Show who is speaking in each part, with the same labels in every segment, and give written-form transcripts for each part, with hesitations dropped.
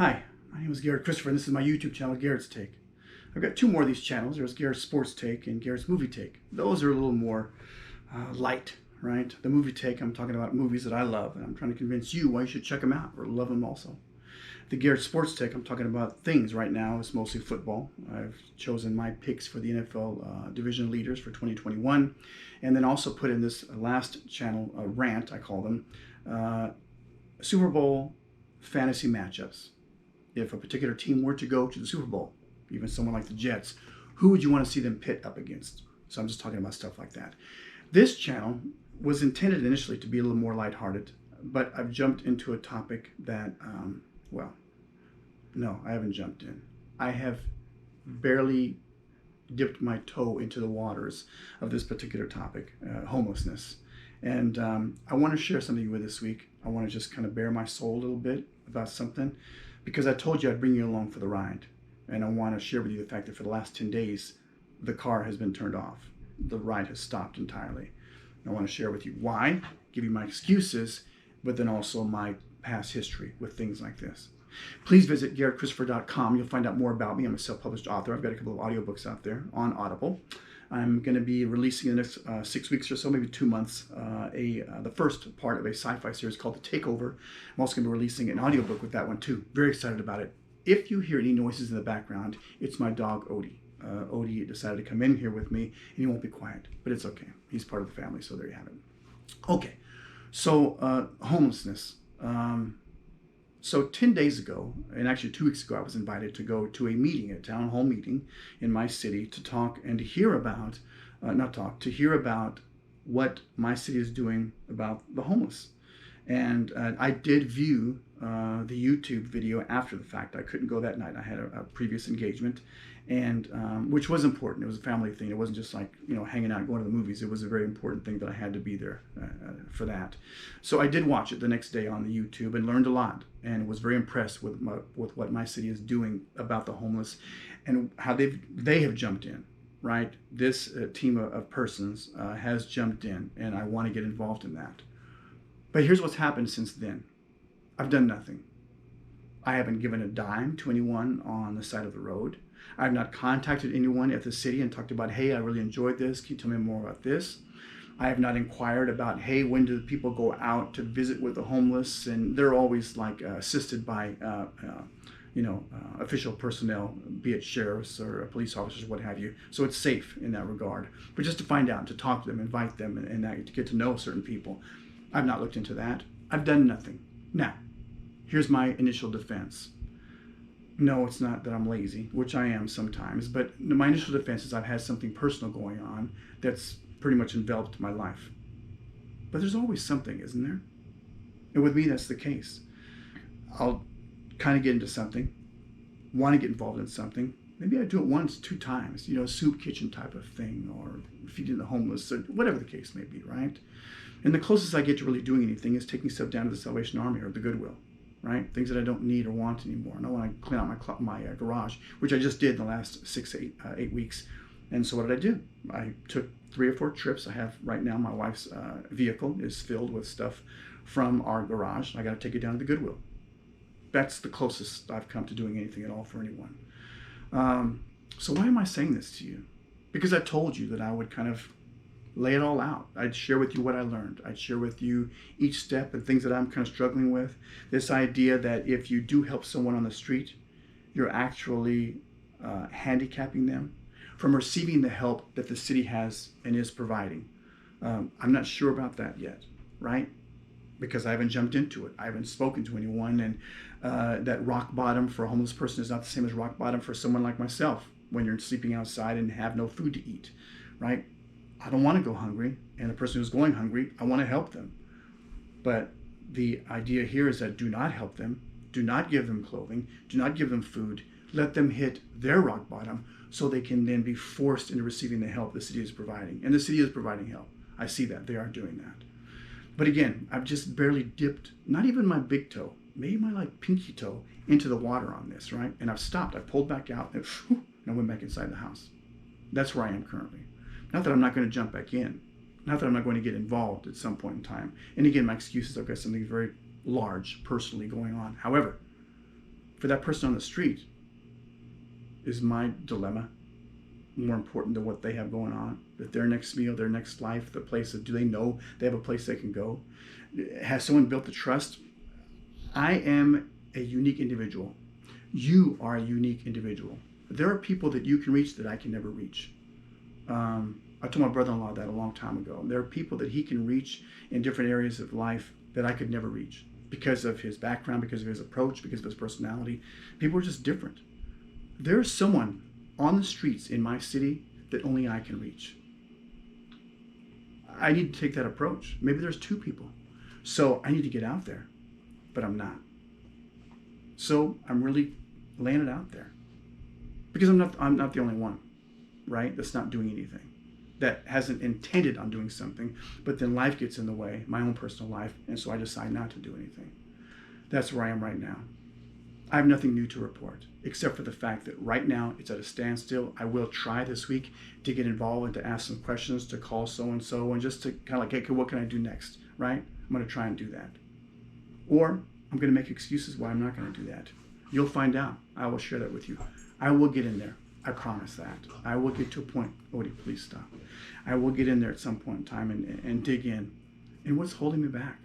Speaker 1: Hi, my name is Garrett Christopher, and this is my YouTube channel, Garrett's Take. I've got two more of these channels. There's Garrett's Sports Take and Garrett's Movie Take. Those are a little more light, right? The Movie Take, I'm talking about movies that I love, and I'm trying to convince you why you should check them out or love them also. The Garrett Sports Take, I'm talking about things right now. It's mostly football. I've chosen my picks for the NFL division leaders for 2021, and then also put in this last channel, a rant, I call them, Super Bowl fantasy matchups. If a particular team were to go to the Super Bowl, even someone like the Jets, who would you want to see them pit up against? So I'm just talking about stuff like that. This channel was intended initially to be a little more lighthearted, but I've jumped into a topic that, well, no, I haven't jumped in. I have barely dipped my toe into the waters of this particular topic, homelessness. And I want to share something with you this week. I want to just kind of bare my soul a little bit about something, because I told you I'd bring you along for the ride. And I want to share with you the fact that for the last 10 days, the car has been turned off. The ride has stopped entirely. I want to share with you why, give you my excuses, but then also my past history with things like this. Please visit GaretChristopher.com. You'll find out more about me. I'm a self-published author. I've got a couple of audiobooks out there on Audible. I'm going to be releasing in the next 6 weeks or so, maybe 2 months, the first part of a sci-fi series called The Takeover. I'm also going to be releasing an audiobook with that one too. Very excited about it. If you hear any noises in the background, it's my dog Odie. Odie decided to come in here with me, and he won't be quiet, but it's okay. He's part of the family, so there you have it. Okay, so homelessness. So 10 days ago, and actually 2 weeks ago, I was invited to go to a meeting, a town hall meeting in my city to talk and to hear about, to hear about what my city is doing about the homeless. And I did view the YouTube video after the fact. I couldn't go that night. I had a previous engagement, and which was important. It was a family thing. It wasn't just like, hanging out, going to the movies. It was a very important thing that I had to be there for that. So I did watch it the next day on the YouTube and learned a lot, and was very impressed with what my city is doing about the homeless, and how they have jumped in. Right, this team of persons has jumped in, and I want to get involved in that. But here's what's happened since then. I've done nothing. I haven't given a dime to anyone on the side of the road. I've not contacted anyone at the city and talked about, hey, I really enjoyed this. Can you tell me more about this? I have not inquired about, hey, when do people go out to visit with the homeless? And they're always like assisted by, official personnel, be it sheriffs or police officers, what have you. So it's safe in that regard. But just to find out, to talk to them, invite them, and to get to know certain people. I've not looked into that. I've done nothing. Now, here's my initial defense. No, it's not that I'm lazy, which I am sometimes, but my initial defense is I've had something personal going on that's pretty much enveloped my life. But there's always something, isn't there? And with me, that's the case. I'll kind of get into something, want to get involved in something. Maybe I do it once, 2 times, soup kitchen type of thing, or feeding the homeless, or whatever the case may be, right? And the closest I get to really doing anything is taking stuff down to the Salvation Army or the Goodwill, right? Things that I don't need or want anymore. And I want to clean out my garage, which I just did in the last 6 to 8 weeks. And so what did I do? I took 3 or 4 trips. I have right now, my wife's vehicle is filled with stuff from our garage. I got to take it down to the Goodwill. That's the closest I've come to doing anything at all for anyone. So why am I saying this to you? Because I told you that I would kind of lay it all out. I'd share with you what I learned. I'd share with you each step and things that I'm kind of struggling with. This idea that if you do help someone on the street, you're actually handicapping them from receiving the help that the city has and is providing. I'm not sure about that yet, right? Because I haven't jumped into it. I haven't spoken to anyone, and that rock bottom for a homeless person is not the same as rock bottom for someone like myself when you're sleeping outside and have no food to eat, right? I don't want to go hungry, and the person who's going hungry, I want to help them. But the idea here is that do not help them, do not give them clothing, do not give them food, let them hit their rock bottom so they can then be forced into receiving the help the city is providing. And the city is providing help. I see that. They are doing that. But again, I've just barely dipped, not even my big toe, maybe my pinky toe into the water on this, right? And I've stopped. I pulled back out and I went back inside the house. That's where I am currently. Not that I'm not going to jump back in. Not that I'm not going to get involved at some point in time. And again, my excuse is I've got something very large personally going on. However, For that person on the street, is my dilemma more important than what they have going on? That their next meal, their next life, the place, do they know they have a place they can go? Has someone built the trust? I am a unique individual. You are a unique individual. There are people that you can reach that I can never reach. I told my brother-in-law that a long time ago. There are people that he can reach in different areas of life that I could never reach because of his background, because of his approach, because of his personality. People are just different. There's someone on the streets in my city that only I can reach. I need to take that approach. Maybe there's two people. So I need to get out there, but I'm not. So I'm really laying it out there because I'm not the only one, right? That's not doing anything, that hasn't intended on doing something, but then life gets in the way, my own personal life, and so I decide not to do anything. That's where I am right now. I have nothing new to report, except for the fact that right now it's at a standstill. I will try this week to get involved and to ask some questions, to call so-and-so, and just to kind of like, okay, what can I do next, right? I'm going to try and do that. Or I'm going to make excuses why I'm not going to do that. You'll find out. I will share that with you. I will get in there. I promise that. I will get to a point. Odie, please stop. I will get in there at some point in time and dig in. And what's holding me back?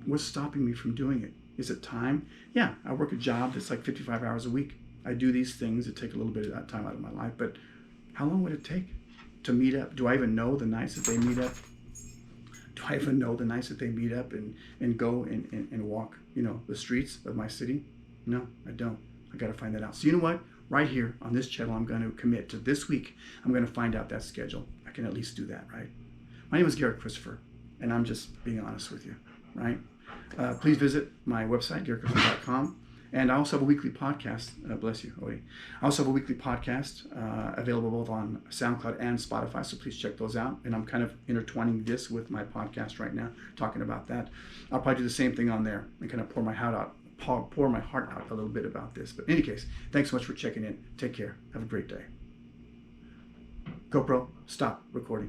Speaker 1: What's stopping me from doing it? Is it time? Yeah, I work a job that's like 55 hours a week. I do these things that take a little bit of that time out of my life. But how long would it take to meet up? Do I even know the nights that they meet up? Do I even know the nights that they meet up and go and walk, the streets of my city? No, I don't. I got to find that out. So you know what? Right here on this channel, I'm going to commit to this week. I'm going to find out that schedule. I can at least do that, right? My name is Garet Christopher, and I'm just being honest with you, right? Please visit my website, garetchristopher.com. And I also have a weekly podcast. Bless you, Odie. I also have a weekly podcast available both on SoundCloud and Spotify, so please check those out. And I'm kind of intertwining this with my podcast right now, talking about that. I'll probably do the same thing on there and kind of pour my heart out a little bit about this. But in any case, thanks so much for checking in. Take care. Have a great day. GoPro, stop recording.